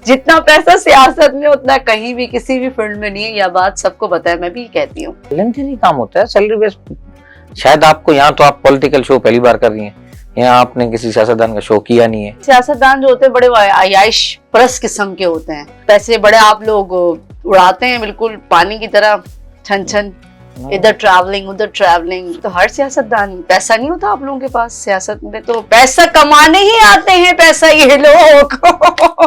जितना पैसा सियासत में उतना कहीं भी किसी भी फील्ड में नहीं है, यह बात सबको पता है, मैं भी कहती हूँ। वॉलंटरी काम होता है, सैलरी बेस। शायद आपको यहाँ तो आप पॉलिटिकल शो पहली बार कर रही हैं, यहाँ आपने किसी सियासतदान का शो किया नहीं है। सियासतदान जो होते हैं बड़े आयाश परस किस्म के होते हैं, पैसे बड़े आप लोग उड़ाते हैं बिल्कुल पानी की तरह, छन छन, इधर ट्रैवलिंग उधर ट्रैवलिंग। तो हर सियासतदान, पैसा नहीं होता आप लोगों के पास, सियासत में तो पैसा कमाने ही आते हैं पैसा ये लोग।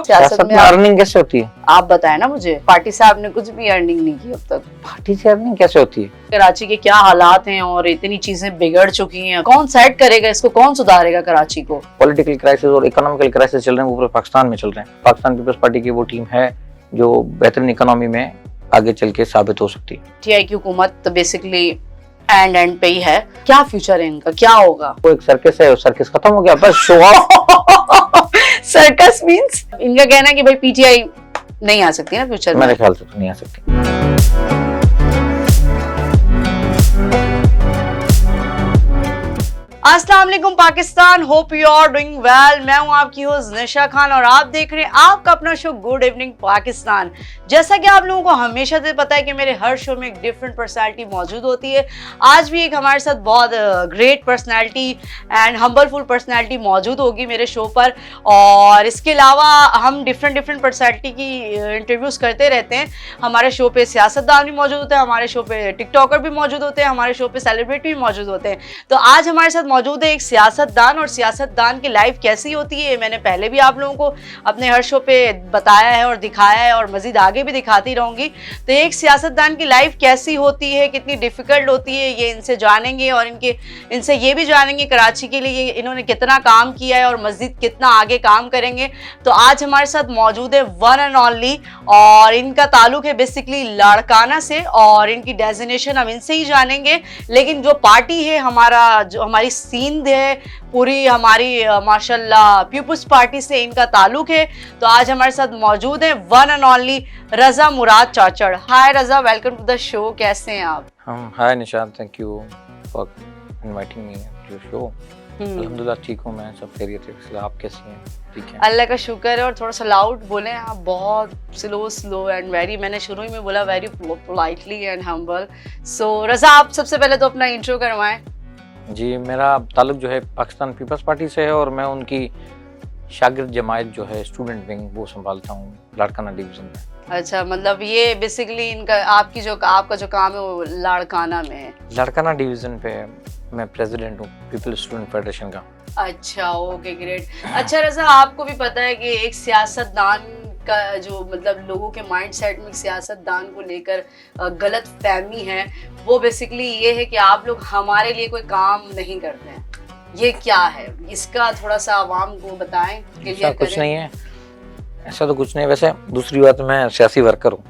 सियासत में अर्निंग कैसे होती है आप बताए ना मुझे, पार्टी से आपने कुछ भी अर्निंग नहीं की अब तक। पार्टी से अर्निंग कैसे होती है? कराची के क्या हालात हैं और इतनी चीजें बिगड़ चुकी हैं, कौन सेट करेगा इसको, कौन सुधारेगा कराची को? पॉलिटिकल क्राइसिस और इकोनॉमिकल क्राइसिस चल रहे हैं, वो पूरे पाकिस्तान में चल रहे हैं। पाकिस्तान पीपल्स पार्टी की वो टीम है जो बेहतरीन इकोनॉमी में आगे चल के साबित हो सकती है। टीआई की हुकूमत बेसिकली एंड पे ही है, क्या फ्यूचर है इनका, क्या होगा? वो एक सर्कस है, सर्कस खत्म हो गया, बस शो ऑफ। सर्कस मींस इनका कहना है कि भाई पीटीआई नहीं आ सकती ना फ्यूचर में। मेरे ख्याल से तो नहीं आ सकती। अस्सलाम वालेकुम Pakistan, hope you are doing well. मैं हूं आपकी होस्ट निशा खान और आप देख रहे हैं आपका अपना शो गुड इवनिंग पाकिस्तान। जैसा कि आप लोगों को हमेशा से पता है कि मेरे हर शो में एक डिफरेंट पर्सनालिटी मौजूद होती है। आज भी एक हमारे साथ बहुत ग्रेट पर्सनालिटी एंड हम्बलफुल पर्सनालिटी मौजूद होगी मेरे शो पर, और इसके अलावा हम डिफरेंट पर्सनालिटी की इंटरव्यूज करते रहते हैं। हमारे शो पे सियासतदान भी मौजूद होते हैं, हमारे शो पे टिकटॉकर भी मौजूद होते हैं, हमारे शो पे सेलिब्रिटी भी मौजूद होते हैं। तो आज हमारे साथ मौजूद है एक सियासतदान, और सियासतदान की लाइफ कैसी होती है मैंने पहले भी आप लोगों को अपने हर शो पे बताया है और दिखाया है और मजीद आगे भी दिखाती रहूंगी। तो एक सियासतदान की लाइफ कैसी होती है, कितनी डिफिकल्ट होती है, ये इनसे जानेंगे और इनसे ये भी जानेंगे कराची के लिए इन्होंने कितना काम किया है और मजीद कितना आगे काम करेंगे। तो आज हमारे साथ मौजूद है वन एंड ओनली, और इनका ताल्लुक है बेसिकली लाड़काना से, और इनकी डेजिग्नेशन हम इनसे ही जानेंगे। लेकिन जो पार्टी है जो हमारी सिंध है पूरी, हमारी माशाल्लाह पीपल्स पार्टी से इनका ताल्लुक है। तो आज हमारे साथ मौजूद है one and only Raza Murad Chachar. Hi Raza, welcome to the show, कैसे हैं आप? Hi Nishan, thank you for inviting me to your show. अल्हम्दुलिल्लाह ठीक हूँ मैं, सब खैरियत है। आप कैसी हैं? ठीक है, अल्लाह का शुक्र है। और थोड़ा सा लाउड बोलें आप, बहुत स्लो एंड वेरी, मैंने शुरू ही में बोला वेरी पोलाइटली एंड हम्बल। सो रजा, आप सबसे पहले तो अपना इंट्रो करवाएं। जी, मेरा ताल्लुक जो है पाकिस्तान पीपल्स पार्टी से है, और मैं उनकी शागिर्द जमायत जो है स्टूडेंट विंग वो संभालता हूँ लाड़काना डिवीजन में। अच्छा, मतलब ये बेसिकली इनका आपका जो काम है वो लाड़काना में है? लाड़काना डिवीजन पे मैं प्रेसिडेंट हूँ पीपल्स स्टूडेंट फेडरेशन का। अच्छा, ओके, ग्रेट। अच्छा रजा, आपको भी पता है कि एक सियासतदान का जो मतलब लोगों के माइंडसेट में सियासतदान को लेकर गलत फहमी है, वो बेसिकली ये है कि आप लोग हमारे लिए कोई काम नहीं करते हैं। ये क्या है, इसका थोड़ा सा आवाम को बताएं, क्लियर कुछ नहीं है, ऐसा तो कुछ नहीं। वैसे दूसरी बात, मैं सियासी वर्कर हूँ,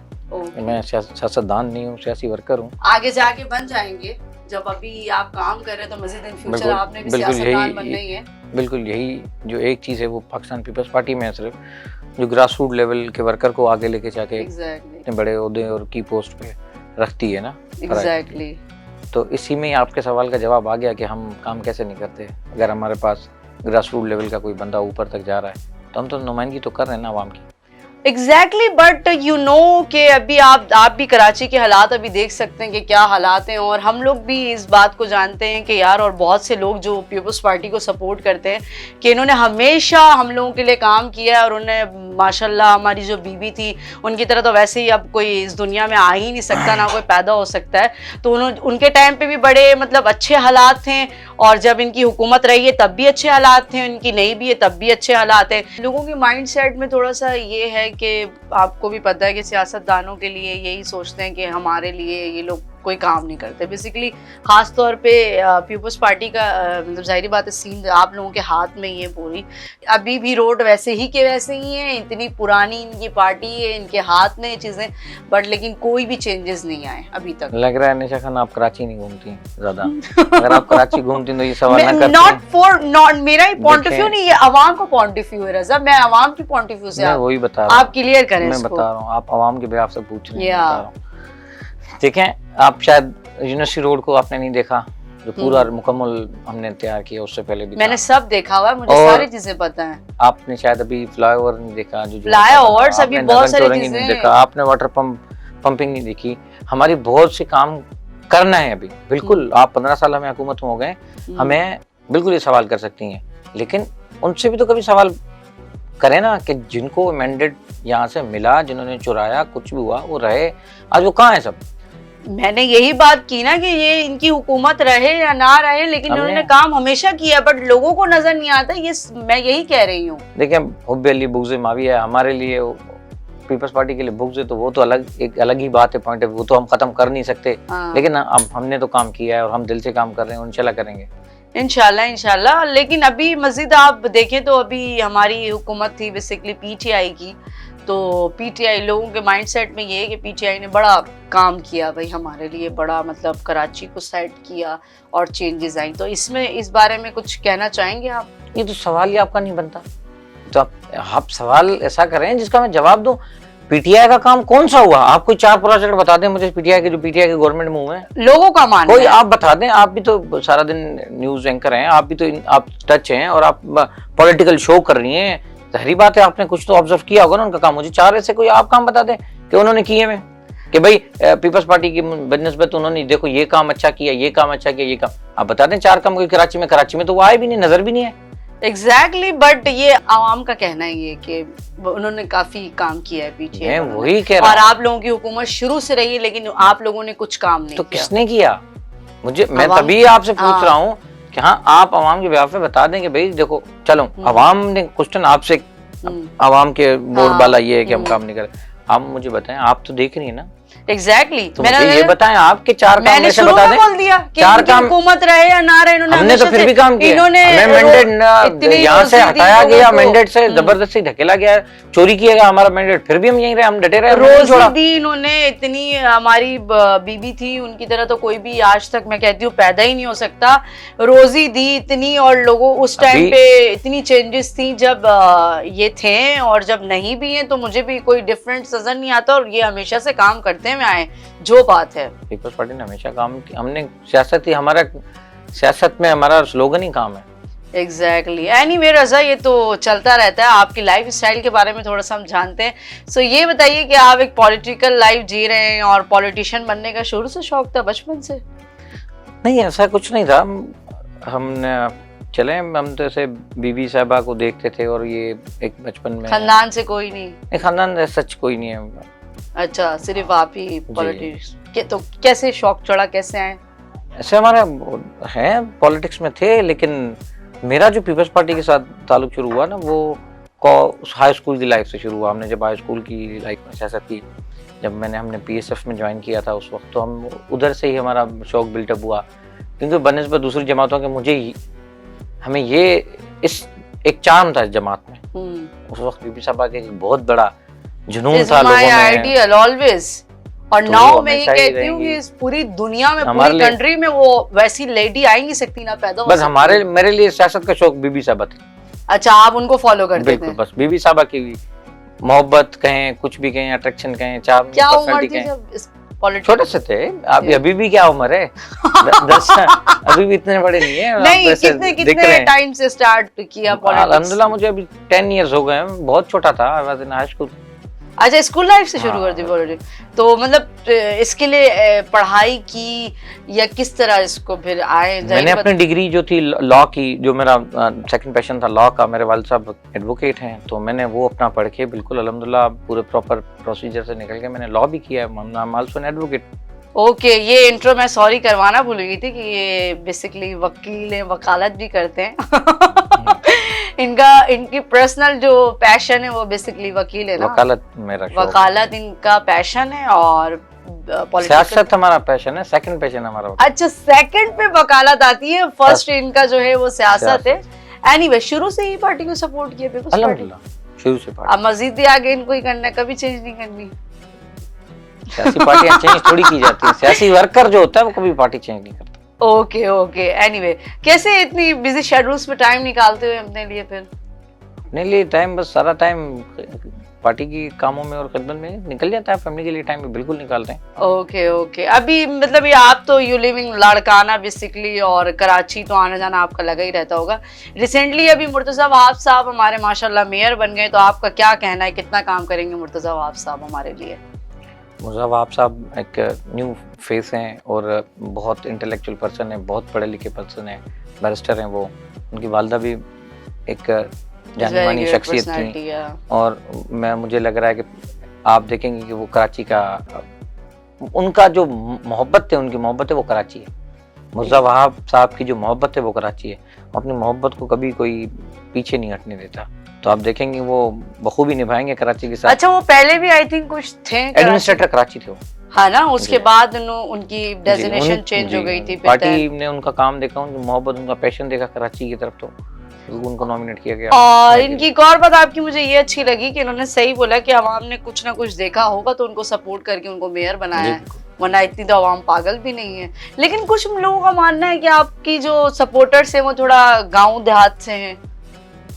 मैं सियासतदान नहीं हूँ, सियासी वर्कर हूँ। आगे जाके बन जाएंगे, जब अभी आप काम कर रहे हैं तो मजीद इन फ्यूचर आपने भी सियासतदान बनना ही है। बिल्कुल, यही जो एक चीज़ है वो पाकिस्तान पीपल्स पार्टी में है, सिर्फ जो ग्रास रूट लेवल के वर्कर को आगे लेके जाके इतने बड़े ओहदे और की पोस्ट पे रखती है ना। एग्जैक्टली। तो इसी में आपके सवाल का जवाब आ गया कि हम काम कैसे नहीं करते। अगर हमारे पास ग्रास रूट लेवल का कोई बंदा ऊपर तक जा रहा है तो हम तो नुमाइंदगी तो कर रहे हैं ना आवाम की। एग्जैक्टली, बट यू नो कि अभी आप भी कराची के हालात अभी देख सकते हैं कि क्या हालात हैं, और हम लोग भी इस बात को जानते हैं कि यार, और बहुत से लोग जो पीपल्स पार्टी को सपोर्ट करते हैं कि इन्होंने हमेशा हम लोगों के लिए काम किया है, और उन्हें माशाल्लाह हमारी जो बीबी थी उनकी तरह तो वैसे ही अब कोई इस दुनिया में आ ही नहीं सकता, ना कोई पैदा हो सकता है। तो उनके टाइम पे भी बड़े मतलब अच्छे हालात थे, और जब इनकी हुकूमत रही है तब भी अच्छे हालात थे, इनकी नहीं भी है तब भी अच्छे हालात हैं। लोगों के माइंडसेट में थोड़ा सा ये है कि आपको भी पता है कि सियासतदानों के लिए यही सोचते हैं कि हमारे लिए ये लोग कोई काम नहीं करते। बेसिकली खास तौर पे पीपल्स पार्टी का मतलब जाहिर बात है सीन आप लोगों के हाथ में ही है पूरी। अभी भी रोड वैसे ही के वैसे ही हैं, इतनी पुरानी इनकी पार्टी है, इनके हाथ में चीज़ें, बट लेकिन कोई भी चेंजेस नहीं आए अभी तक। लग रहा है निशा खान आप कराची नहीं घूमती ज्यादा। अगर आप कराची घूमती तो ये सवाल ना करती। नॉट मेरा ही पॉइंट ऑफ व्यू नहीं, ये आवाम का पॉइंट ऑफ व्यू है रजा, मैं आवाम की पॉइंट ऑफ व्यू से वही बता रहा हूं, आप क्लियर करें। मैं बता रहा हूँ, आप आवाम के बिहाफ से पूछ रहे हैं। देखें, आप शायद यूनिवर्सिटी रोड को आपने नहीं देखा, जो पूरा मुकम्मल हमने तैयार किया, उससे पहले भी मैंने था। सब देखा हुआ है, मुझे और सारी चीजें पता है। आपने शायद अभी फ्लाईओवर नहीं देखा, जो फ्लाईओवर्स अभी आपने बहुत नगर सारी चौरंगी नहीं चीजें। देखा, आपने वाटर पंपिंग नहीं देखी। हमारी बहुत से काम करना है अभी, बिल्कुल। आप 15 साल हमें हुकूमत में हो गए, हमें बिल्कुल ये सवाल कर सकती हैं, लेकिन उनसे भी तो कभी सवाल करें ना कि जिनको मैंडेट यहाँ से मिला, जिन्होंने चुराया, कुछ भी हुआ, वो रहे, आज वो कहाँ है सब? मैंने यही बात की ना कि ये इनकी हुकूमत रहे या ना रहे, लेकिन उन्होंने काम हमेशा किया, बट लोगों को नजर नहीं आता। ये मैं यही कह रही हूँ। देखिए, हुब्ब अली बुग़्ज़ माविया, हमारे लिए पीपल्स पार्टी के लिए बुग़्ज़ है, तो वो तो एक अलग ही बात है, पॉइंट है, वो तो हम खत्म कर नहीं सकते। लेकिन अब हमने तो काम किया है और हम दिल से काम कर रहे हैं, इंशाल्लाह करेंगे। इंशाल्लाह। लेकिन अभी मजीद आप देखें तो अभी हमारी हुकूमत थी बेसिकली पीटीआई की, तो पीटीआई लोगों के माइंडसेट में ये है कि पीटीआई ने बड़ा काम किया भाई हमारे लिए, बड़ा मतलब कराची को सेट किया और चेंजेस आई। तो इसमें इस बारे में कुछ कहना चाहेंगे आप? ये तो सवाल ही आपका नहीं बनता, तो आप सवाल ऐसा करें जिसका मैं जवाब दूं। पीटीआई का काम कौन सा हुआ? आप कोई 4 प्रोजेक्ट बता दें मुझे पीटीआई के, जो पीटीआई के गवर्नमेंट में हुए हैं। लोगों का मानना कोई है। आप बता दें, आप भी तो सारा दिन न्यूज एंकर हैं, आप भी तो आप टच हैं और आप पॉलिटिकल शो कर रही हैं, जाहिर बात है आपने कुछ तो ऑब्जर्व किया होगा ना उनका काम। मुझे 4 ऐसे कोई आप काम बता दें कि उन्होंने किए में, कि भाई पीपल्स पार्टी की बनस्बत उन्होंने देखो ये काम अच्छा किया, ये काम अच्छा किया, ये काम आप बता दें। 4 काम कोई कराची में तो वो आए भी नहीं, नजर भी नहीं है। एग्जैक्टली बट ये आवाम का कहना ही है कि उन्होंने काफी काम किया है पीछे। मैं वही कह रहा और आप लोगों की हुकूमत शुरू से रही, लेकिन आप लोगों ने कुछ काम नहीं तो किया। किसने किया? मैं तभी आपसे पूछ रहा हूँ कि हाँ, आप आवाम के बिहाफ में बता दें कि भाई देखो, चलो आवाम ने क्वेश्चन आपसे, आवाम के बोर्ड वाला ये है कि हम काम नहीं कर रहे। आप मुझे बताएं, आप तो देख रही है ना। एग्जैक्टली तो मुझे ये बताएं आपके 4 काम ऐसे बता दें। बोल दिया कि 4 काम हुकूमत रहे या ना रहे, हमने तो फिर भी काम किया। हमें मैंडेट यहाँ से हटाया गया, मैंडेट से जबरदस्ती धकेला गया, चोरी किया गया हमारा मैंडेट, फिर भी हम यहीं रहे, हम डटे रहे। रोजी दी इन्होंने, इतनी हमारी बीबी थी, उनकी तरह तो कोई भी आज तक मैं कहती हूँ पैदा ही नहीं हो सकता। रोजी दी इतनी, और लोगों उस टाइम पे इतनी चेंजेस थी जब ये थे, और जब नहीं भी है तो मुझे भी कोई डिफरेंस नजर नहीं आता। और ये हमेशा से काम करते हुए आए, जो बात है। पीपल्स पार्टी ने हमेशा काम किया, हमने सियासत ही हमारा, सियासत में हमारा स्लोगन ही काम है। एग्जैक्टली। एनीवे रज़ा, ये तो चलता रहता है। आपकी लाइफ स्टाइल के बारे में थोड़ा सा हम जानते हैं। सो ये बताइए कि आप एक पॉलिटिकल लाइफ जी रहे हैं, और पॉलिटिशियन बनने का शुरू से शौक था, बचपन से? नहीं, ऐसा कुछ नहीं था। हमने चले, हम तो ऐसे बीबी साहबा को देखते थे, और ये एक बचपन में। खानदान से कोई नहीं? खानदान सच कोई नहीं है। अच्छा, सिर्फ आप ही पॉलिटिक्स के? तो कैसे शौक चढ़ा, कैसे आए? ऐसे हमारे हैं, पॉलिटिक्स में थे, लेकिन मेरा जो पीपल्स पार्टी के साथ ताल्लुक शुरू हुआ ना, वो हाई स्कूल की लाइफ से शुरू हुआ। हमने जब हाई स्कूल की लाइफ में सियासत की, जब हमने पीएसएफ में ज्वाइन किया था उस वक्त, तो हम उधर से ही हमारा शौक बिल्टअप हुआ। क्योंकि बनस्बत दूसरी जमातों के हमें ये एक चार्म था इस जमात में। उस वक्त बीबी साहबा के एक बहुत बड़ा जुनून था लोगों में। Ideal always. और तो नाउ मैं ये कहती हूँ कि इस पूरी दुनिया में, पूरी कंट्री में वो वैसी लेडी आ ही नहीं सकती ना पैदा। बस मेरे लिए सियासत का शौक बीबी साहबा थी। अच्छा, आप उनको फॉलो करते थे? बिल्कुल, बस बीबी साहबा की मोहब्बत कहें, कुछ भी कहें, अट्रैक्शन कहें, चार्म, क्या उम्र थी जब इस पॉलिटिक्स? छोटे से थे। अभी भी क्या उम्र है? 10 अभी भी इतने बड़े नहीं है। नहीं, कितने टाइम से स्टार्ट किया पॉलिटिक्स? अल्हम्दुलिल्लाह मुझे अभी 10 इयर्स हो गए हैं। बहुत छोटा था, I was in high school. अच्छा, स्कूल लाइफ से शुरू कर दी पॉलिटिक्स? तो मतलब इसके लिए पढ़ाई की या किस तरह इसको फिर आए? मैंने अपनी डिग्री जो थी लॉ की, जो मेरा सेकंड पैशन था लॉ का, मेरे वालिद साहब एडवोकेट हैं, तो मैंने वो अपना पढ़ के बिल्कुल अल्हम्दुलिल्लाह पूरे प्रॉपर प्रोसीजर से निकल के मैंने लॉ भी किया है। I am also an advocate. Okay, ये इंट्रो मैं सॉरी करवाना भूल गई थी कि ये बेसिकली वकील हैं, वकालत भी करते हैं। इनकी पर्सनल जो पैशन है वो बेसिकली वकील है ना? वकालत मेरा शौक है। वकालत इनका पैशन है, और सियासत हमारा पैशन है, सेकंड पैशन हमारा। अच्छा, सेकंड पे वकालत आती है, फर्स्ट इनका जो है वो सियासत है। एनीवे, शुरू से ही पार्टी को सपोर्ट किया पीपल्स पार्टी? अल्हम्दुलिल्लाह, शुरू से पार्टी। अब मजीद ही आगे इनको ही करना है, कभी चेंज नहीं करनी। सियासी पार्टियां चेंज थोड़ी की जाती है, सियासी वर्कर जो होता है वो कभी पार्टी चेंज नहीं करता। ओके। एनीवे, कैसे इतनी बिजी शेड्यूल्स में टाइम निकालते हुए अपने लिए? फिर अपने लिए टाइम, बस सारा टाइम पार्टी की कामों में और खिदमत में निकल जाता है, फैमिली के लिए टाइम में बिल्कुल निकालते हैं। Okay okay. अभी मतलब ये आप तो यू लिविंग लाड़काना बेसिकली, और कराची तो आना जाना आपका लगा ही रहता होगा। रिसेंटली अभी मुर्तज़ा वहाब साहब हमारे माशाल्लाह मेयर बन गए, तो आपका क्या कहना है, कितना काम करेंगे मुर्तज़ा वहाब साहब हमारे लिए? मुर्तज़ा वहाब साहब एक न्यू फेस हैं और बहुत इंटेलेक्चुअल पर्सन है, बहुत पढ़े लिखे पर्सन है, बैरिस्टर हैं वो। उनकी वालदा भी एक जानी मानी शख्सियत थी, और मुझे लग रहा है कि आप देखेंगे कि वो कराची का, उनका जो मोहब्बत है, उनकी मोहब्बत है वो कराची है। मुर्तज़ा वहाब साहब की जो मोहब्बत है वो कराची है, अपनी मोहब्बत को कभी कोई पीछे नहीं हटने देता। तो आप देखेंगे वो बखूबी निभाएंगे कराची के साथ। अच्छा, वो पहले भी आई थिंक कुछ थे, एडमिनिस्ट्रेटर कराची थे वो, हाँ ना, उसके बाद उनकी डेजिग्नेशन चेंज हो गई थी। पार्टी ने उनका काम देखा, उनकी मोहब्बत, उनका पैशन देखा कराची की तरफ, तो उनको नॉमिनेट किया गया। और इनकी एक और बात आपकी मुझे ये अच्छी लगी कि इन्होंने सही बोला कि अवाम ने कुछ ना कुछ देखा होगा तो उनको सपोर्ट करके उनको मेयर बनाया है, वरना इतनी तो अवाम पागल भी नहीं है। लेकिन कुछ लोगों का मानना है कि आपकी जो सपोर्टर्स हैं वो थोड़ा गांव देहात से हैं,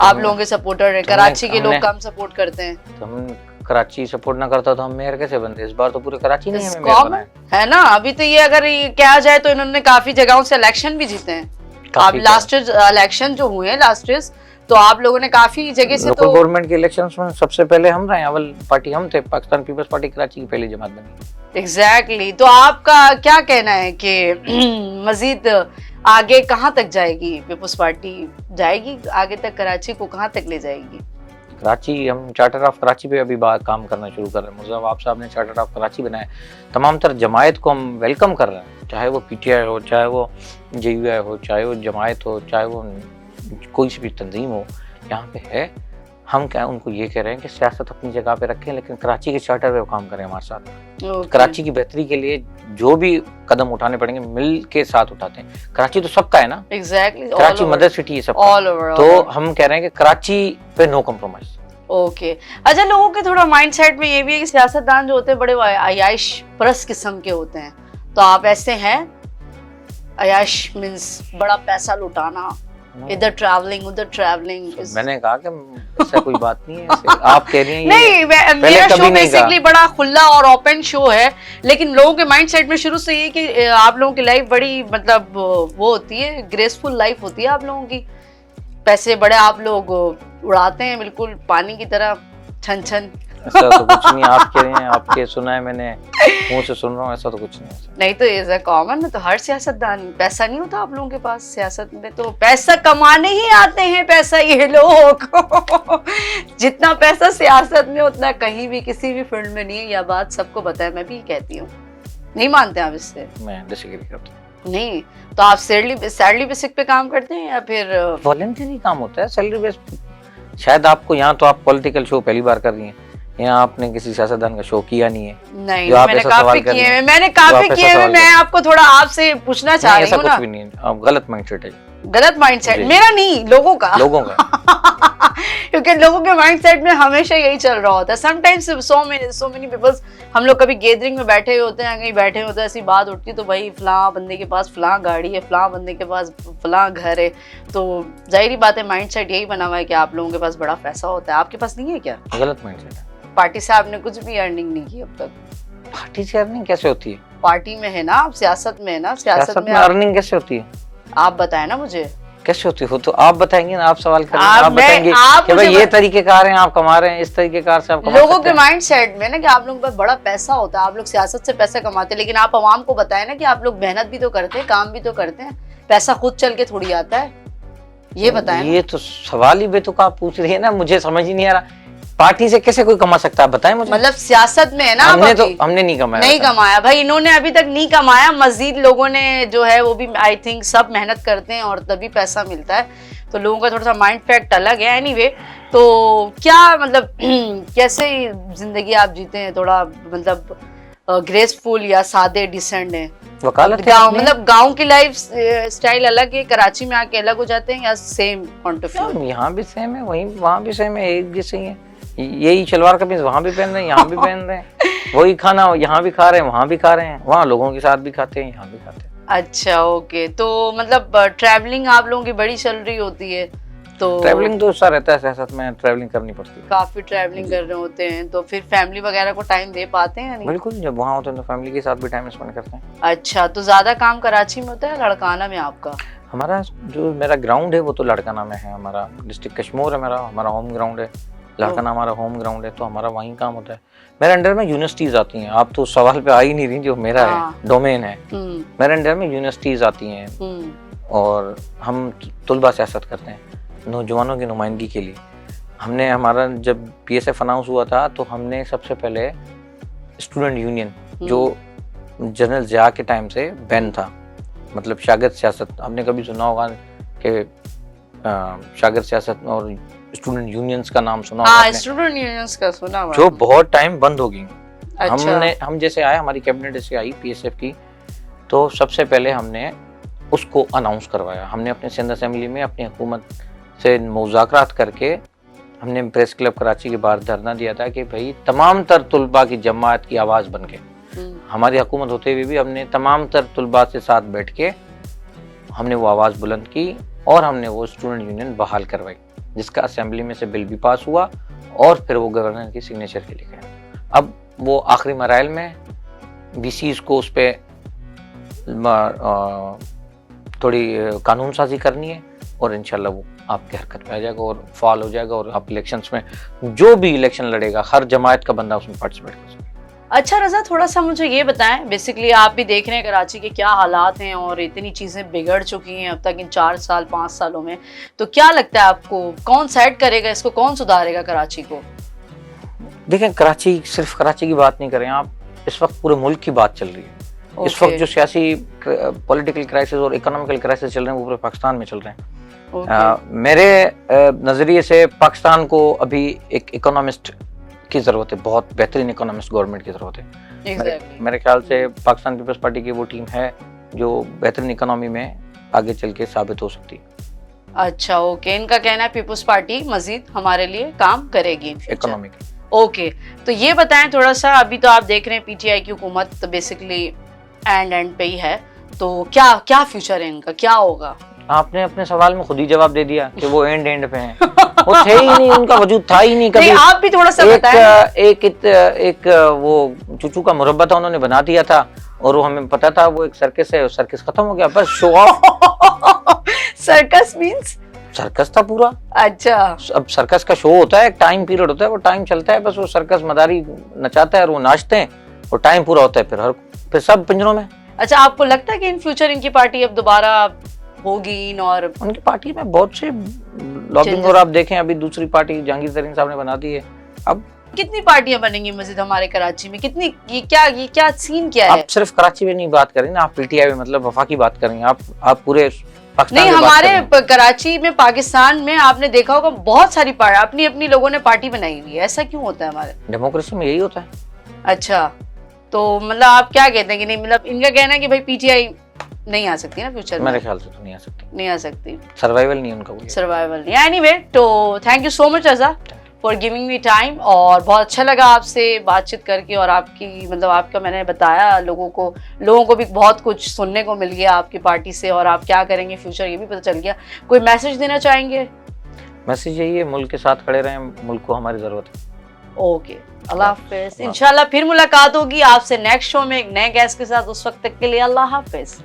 आप लोगों के सपोर्टर हैं, कराची के लोग कम सपोर्ट करते हैं। तो हम कराची सपोर्ट ना करता तो हम मेयर कैसे बनते? इस बार तो पूरे कराची ने हमें मेयर बनाया है ना। अभी तो ये अगर ये कहा जाए तो इन्होंने काफी जगहों से इलेक्शन भी जीते हैं। आप लास्ट इलेक्शन जो हुए लास्ट तो आप लोगों ने काफी जगह से लोकल गवर्नमेंट के इलेक्शंस में सबसे पहले हम रहे, अव्वल पार्टी हम थे, पाकिस्तान पीपल्स पार्टी कराची की पहली जमात बनी। एग्जैक्टली। तो आपका क्या कहना है कि मजीद आगे कहाँ तक जाएगी पीपल्स पार्टी, जाएगी आगे तक, कराची को कहाँ तक ले जाएगी? कराची, हम चार्टर ऑफ कराची पे अभी बात काम करना शुरू कर रहे हैं। मुर्तज़ा वहाब साहब ने चार्टर ऑफ कराची बनाया, तमाम तर जमायत को हम वेलकम कर रहे हैं, चाहे वो पीटीआई हो, चाहे वो जेयूआई हो, चाहे वो जमायत हो, चाहे वो कोई सी भी तंजीम हो, यहाँ पे है। हम क्या उनको ये कह रहे हैं कि सियासत अपनी जगह पे रखें, लेकिन कराची के चार्टर पे काम करें हमारे साथ। कराची की बेहतरी के लिए जो भी कदम उठाने पड़ेंगे मिल के साथ उठाते हैं। कराची तो सबका है ना, एग्जैक्टली, कराची मदर सिटी है सबका, तो हम कह रहे हैं कि कराची पे नो कम्प्रोमाइज। ओके। अच्छा, लोगों के थोड़ा माइंडसेट में ये भी है कि सियासतदान जो होते हैं बड़े अयाश परस्त किस्म के होते हैं, तो आप ऐसे हैं? अयाश मींस बड़ा पैसा लुटाना, इधर ट्रैवलिंग उधर ट्रैवलिंग। मैंने कहा कि ऐसा कोई बात नहीं है, आप कह रही हैं। नहीं, मेरा शो बेसिकली बड़ा खुला और ओपन शो है, लेकिन लोगों के माइंडसेट में शुरू से ये कि आप लोगों की लाइफ बड़ी मतलब वो होती है, ग्रेसफुल लाइफ होती है आप लोगों की, पैसे बड़े आप लोग उड़ाते हैं बिल्कुल पानी की तरह, छन छन। ऐसा तो कुछ नहीं, आप कह रहे हैं, आपके सुना है, मैंने मुंह से सुन रहा हूँ, ऐसा तो कुछ नहीं है। नहीं तो ये कॉमन है, तो हर सियासतदान, पैसा नहीं होता आप लोगों के पास, सियासत में तो पैसा कमाने ही आते हैं, पैसा ये लोग जितना पैसा सियासत में उतना कहीं भी किसी भी फील्ड में नहीं है, यह बात सबको पता है, मैं भी कहती हूँ। नहीं मानते आप इससे? मैं डिसएग्री करता हूँ। नहीं तो आप सैलरी बेसिक पे काम करते हैं या फिर वॉलंटरी काम होता है सैलरी बेस? शायद आपको, यहाँ तो आप पॉलिटिकल शो पहली बार कर रही हैं, यहाँ आपने किसी सियासतदान का शो किया नहीं है। नहीं, मैंने काफी किए हैं, मैं आपको थोड़ा आपसे पूछना चाह रही हूँ ना। कुछ भी नहीं है, आप गलत माइंडसेट है। गलत माइंडसेट मेरा नहीं, लोगों का क्योंकि लोगों के माइंडसेट में हमेशा यही चल रहा होता है। समटाइम्स सो मेनी पीपल्स, हम लोग कभी गैदरिंग में बैठे होते हैं, कहीं बैठे होते हैं, ऐसी बात उठती है तो भाई फलां बंदे के पास फलां गाड़ी है, फलां बंदे के पास फलां घर है, तो जाहिर बात है माइंडसेट यही बना हुआ है कि आप लोगों के पास बड़ा पैसा होता है। आपके पास नहीं है क्या? गलत माइंडसेट है। पार्टी से आपने कुछ भी अर्निंग नहीं की अब तक? पार्टी से अर्निंग कैसे होती है? पार्टी में है ना आप, सियासत में है ना, सियासत में अर्निंग कैसे होती है? आप बताएं ना मुझे कैसे होती हो, तो आप बताएंगे ना, आप सवाल करेंगे, आप बताएंगे कि भाई ये तरीकेकार हैं, आप कमा रहे हैं, इस तरीकेकार से आप कमा सकते हैं। लोगों के माइंडसेट में ना कि आप लोगों के पास बड़ा पैसा होता है, आप लोग सियासत से पैसा कमाते हैं, लेकिन आप आवाम को बताएं ना कि आप लोग मेहनत भी तो करते हैं, काम भी तो करते हैं, पैसा खुद चल के थोड़ी आता है, ये बताएं। ये तो सवाल ही बेतुका आप पूछ रही है ना, मुझे समझ ही नहीं आ रहा। पार्टी से कैसे कोई कमा सकता है, बताएं मुझे। मतलब सियासत में है ना, हमने नहीं कमाया, नहीं कमाया भाई, इन्होंने अभी तक नहीं कमाया, मजीद लोगों ने जो है वो भी आई थिंक सब मेहनत करते हैं और तभी पैसा मिलता है, तो लोगों का थोड़ा सा माइंड फैक्ट अलग है। एनीवे, तो क्या मतलब कैसे जिंदगी आप जीते हैं, थोड़ा मतलब ग्रेसफुल या सादे डिसेंट है? वकालत गाँव मतलब गांव की लाइफ स्टाइल अलग है, कराची में आके अलग हो जाते हैं या सेम पॉइंट ऑफ व्यू? यहाँ भी सेम है, वहीं वहाँ भी सेम है, एक जैसे ही है, यही शलवार कमीज वहाँ भी पहन रहे हैं, यहाँ भी पहन रहे हैं, वही खाना यहाँ भी खा रहे हैं, वहाँ भी खा रहे हैं, वहाँ लोगों के साथ भी खाते हैं, यहाँ भी खाते हैं। अच्छा ओके, तो मतलब ट्रैवलिंग आप लोगों की बड़ी चल रही होती है, तो ट्रैवलिंग तो ऐसा रहता है, सियासत में ट्रैवलिंग करनी पड़ती है। काफी ट्रैवलिंग कर रहे होते हैं, तो फिर फैमिली वगैरह को टाइम दे पाते हैं या नहीं? बिल्कुल, जब वहाँ होते हैं तो फैमिली के साथ भी टाइम स्पेंड करते हैं। अच्छा, तो ज्यादा काम कराची में होता है लड़काना में आपका? हमारा जो मेरा ग्राउंड है वो तो लड़काना में है, हमारा डिस्ट्रिक्ट कश्मीर है, हमारा होम ग्राउंड है। लड़काना हमारा होम ग्राउंड है, तो हमारा वहीं काम होता है। मेरे अंडर में यूनिवर्सिटीज आती हैं। आप तो सवाल पे आ ही नहीं रही, जो मेरा है डोमेन है। मेरे अंडर में यूनिवर्सिटीज आती हैं और हम तुलबा सियासत करते हैं, नौजवानों की नुमाइंदगी के लिए। हमने हमारा जब PSF अनाउंस हुआ था तो हमने सबसे पहले स्टूडेंट यूनियन, जो जनरल ज़िया के टाइम से बैन था, मतलब शागिर्द सियासत, आपने कभी सुना होगा कि शागिर्द सियासत और स्टूडेंट यूनियंस का नाम सुना होगा? स्टूडेंट यूनियंस का सुना हुआ, जो बहुत टाइम बंद हो गई। अच्छा। हम जैसे आए, हमारी कैबिनेट जैसे आई PSF की, तो सबसे पहले हमने उसको अनाउंस करवाया। हमने अपने सिंध असेंबली में अपनी हुकूमत से मुज़ाकरात करके हमने प्रेस क्लब कराची के बाहर धरना दिया था कि भाई तमाम तर तुलबा की जमात की आवाज़ बन के, हमारी हुकूमत होते हुए भी हमने तमाम तर तुलबा से साथ बैठ के हमने वो आवाज़ बुलंद की और हमने वो स्टूडेंट यूनियन बहाल करवाई, जिसका असेंबली में से बिल भी पास हुआ और फिर वो गवर्नर की सिग्नेचर के लिए गया। अब वो आखिरी मराइल में BCs को उस पर थोड़ी कानून साजी करनी है और इंशाल्लाह वो आपके हरकत में आ जाएगा और फॉल हो जाएगा और आप इलेक्शंस में जो भी इलेक्शन लड़ेगा हर जमात का बंदा उसमें पार्टिसिपेट कर सकेगा। अच्छा रजा, थोड़ा सा मुझे ये बताएं, बेसिकली आप भी देख रहे हैं कराची के क्या हालात हैं और इतनी चीज़ें बिगड़ चुकी हैं अब तक इन 4 साल 5 सालों में, तो क्या लगता है आपको कौन सेट करेगा इसको, कौन सुधारेगा कराची को? देखें, कराची, सिर्फ कराची की बात नहीं करें आप, इस वक्त पूरे मुल्क की बात चल रही है। इस वक्त जो सियासी पॉलिटिकल क्राइसिस और इकोनॉमिकल क्राइसिस चल रहे हैं वो पूरे पाकिस्तान में चल रहे हैं। मेरे नज़रिए से पाकिस्तान को अभी एक इकोनॉमिस्ट की ज़रूरत है, बहुत बेहतरीन इकोनॉमिस्ट गवर्नमेंट की ज़रूरत है। मेरे ख्याल से पाकिस्तान पीपल्स पार्टी की वो टीम है जो बेहतरीन इकोनॉमी में आगे चल के साबित हो सकती है। अच्छा, ओके, इनका कहना है पीपल्स पार्टी मजीद हमारे लिए काम करेगी इकोनॉमी। ओके, तो ये बताएं थोड़ा सा, अभी तो आप देख रहे हैं PTI की हुकूमत तो बेसिकली एंड पे ही है, तो क्या फ्यूचर है इनका, क्या होगा? आपने अपने सवाल में खुद ही जवाब दे दिया कि वो एंड पे हैं। वो थे ही नहीं, उनका वजूद था ही नहीं कभी। नहीं, आप भी थोड़ा सा बताएं। एक वो चूचू का मुरब्बा था, उन्होंने बना दिया था और वो हमें पता था वो एक सर्कस है, सर्कस खत्म हो गया, बस show off. Circus means circus था पूरा। अच्छा, अब सर्कस का शो होता है, एक टाइम पीरियड होता है, वो टाइम चलता है, बस वो सर्कस मदारी नचाता है और वो नाचते हैं और टाइम पूरा होता है, फिर सब पिंजरों में। अच्छा, आपको लगता है कि इन फ्यूचर इनकी पार्टी अब दोबारा होगी? और उनकी पार्टी में बहुत से लॉबिंग, और आप देखें अभी दूसरी पार्टी जहांगीर तरीन साहब ने बना दी है। अब कितनी पार्टियां बनेंगी मजीद हमारे कराची में, कितनी, ये क्या सीन क्या है? आप सिर्फ कराची में नहीं बात करें ना, आप PTI में मतलब वफाकी बात करेंगे, आप पूरे पाकिस्तान नहीं, हमारे कराची में, पाकिस्तान में आपने देखा होगा बहुत सारी पार्टी, अपनी लोगों ने पार्टी बनाई हुई है। ऐसा क्यों होता है? हमारे डेमोक्रेसी में यही होता है। अच्छा, तो मतलब आप क्या कहते हैं कि नहीं, मतलब इनका कहना है कि भाई PTI नहीं आ सकती ना फ्यूचर में? मेरे ख्याल से तो नहीं आ सकती, सर्वाइवल नहीं उनका, सर्वाइवल नहीं। एनीवे, तो thank you so much Raza for giving me time, और बहुत अच्छा लगा आपसे बातचीत करके, और आपकी मतलब आपका मैंने बताया लोगों को भी बहुत कुछ सुनने को मिल गया आपकी पार्टी से, और आप क्या करेंगे फ्यूचर ये भी पता चल गया। कोई मैसेज देना चाहेंगे? मैसेज यही है, मुल्क के साथ खड़े रहें, मुल्क को हमारी जरूरत है। ओके, अल्लाह हाफिज। इंशाल्लाह फिर मुलाकात होगी आपसे नेक्स्ट शो में एक नए गेस्ट के साथ। उस वक्त तक के लिए अल्लाह हाफिज।